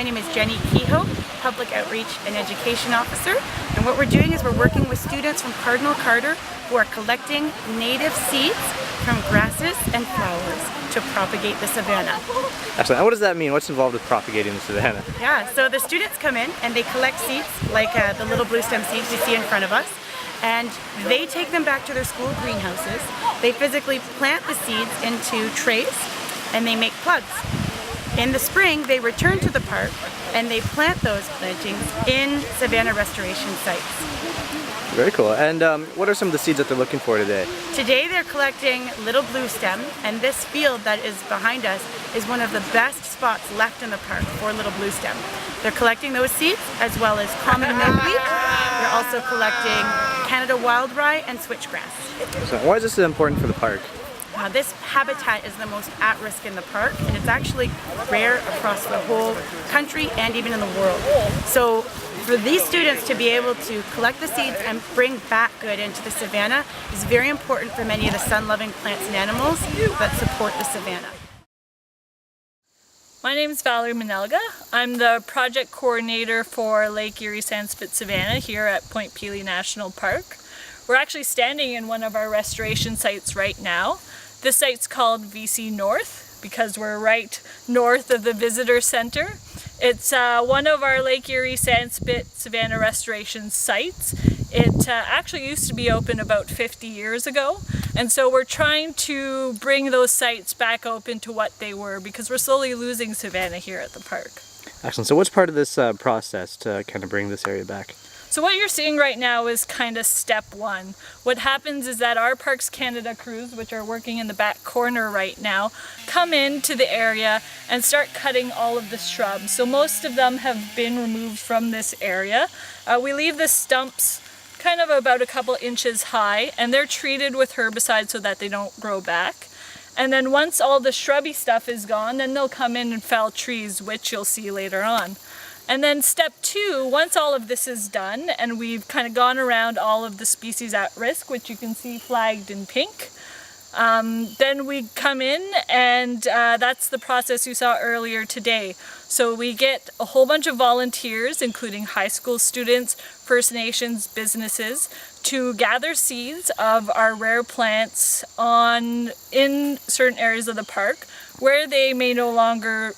My name is Jenny Kehoe, Public Outreach and Education Officer, and what we're doing is we're working with students from Cardinal Carter who are collecting native seeds from grasses and flowers to propagate the savannah. Excellent. And what does that mean? What's involved with propagating the savannah? Yeah, so the students come in and they collect seeds like the little blue stem seeds you see in front of us, and they take them back to their school greenhouses. They physically plant the seeds into trays and they make plugs. In the spring, they return to the park and they plant those plantings in savannah restoration sites. Very cool. And what are some of the seeds that they're looking for today? Today they're collecting little blue stem, and this field that is behind us is one of the best spots left in the park for little blue stem. They're collecting those seeds as well as common milkweed. They're also collecting Canada wild rye and switchgrass. So why is this important for the park? This habitat is the most at risk in the park, and it's actually rare across the whole country and even in the world. So for these students to be able to collect the seeds and bring back good into the savannah is very important for many of the sun-loving plants and animals that support the savannah. My name is Valerie Manelga. I'm the project coordinator for Lake Erie Sandspit Savannah here at Point Pelee National Park. We're actually standing in one of our restoration sites right now. This site's called VC North because we're right north of the visitor center. It's one of our Lake Erie Sandspit Savannah restoration sites. It actually used to be open about 50 years ago, and so we're trying to bring those sites back open to what they were because we're slowly losing savannah here at the park. Excellent. So what's part of this process to kind of bring this area back? So what you're seeing right now is kind of step one. What happens is that our Parks Canada crews, which are working in the back corner right now, come into the area and start cutting all of the shrubs. So most of them have been removed from this area. We leave the stumps kind of about a couple inches high, and they're treated with herbicide so that they don't grow back. And then once all the shrubby stuff is gone, then they'll come in and fell trees, which you'll see later on. And then step two, once all of this is done and we've kind of gone around all of the species at risk, which you can see flagged in pink, then we come in and that's the process you saw earlier today. So we get a whole bunch of volunteers, including high school students, First Nations, businesses, to gather seeds of our rare plants in certain areas of the park where they may no longer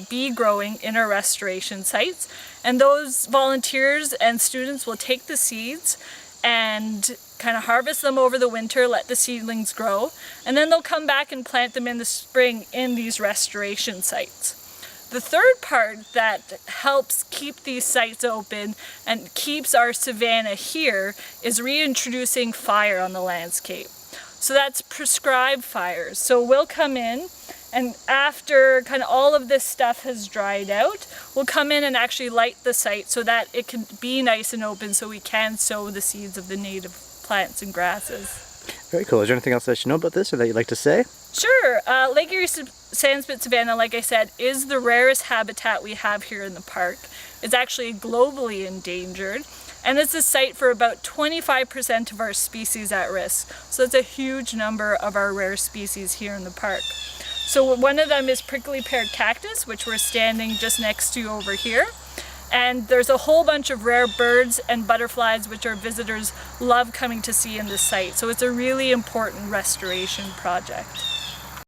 be growing in our restoration sites. And those volunteers and students will take the seeds and kind of harvest them over the winter, let the seedlings grow, and then they'll come back and plant them in the spring in these restoration sites. The third part that helps keep these sites open and keeps our savannah here is reintroducing fire on the landscape. So that's prescribed fires. So we'll come in, and after kind of all of this stuff has dried out, we'll come in and actually light the site so that it can be nice and open so we can sow the seeds of the native plants and grasses. Very cool. Is there anything else that I should know about this or that you'd like to say? Sure. Lake Erie Sandspit Savannah, like I said, is the rarest habitat we have here in the park. It's actually globally endangered, and it's a site for about 25% of our species at risk. So it's a huge number of our rare species here in the park. So one of them is prickly pear cactus, which we're standing just next to over here. And there's a whole bunch of rare birds and butterflies which our visitors love coming to see in this site. So it's a really important restoration project.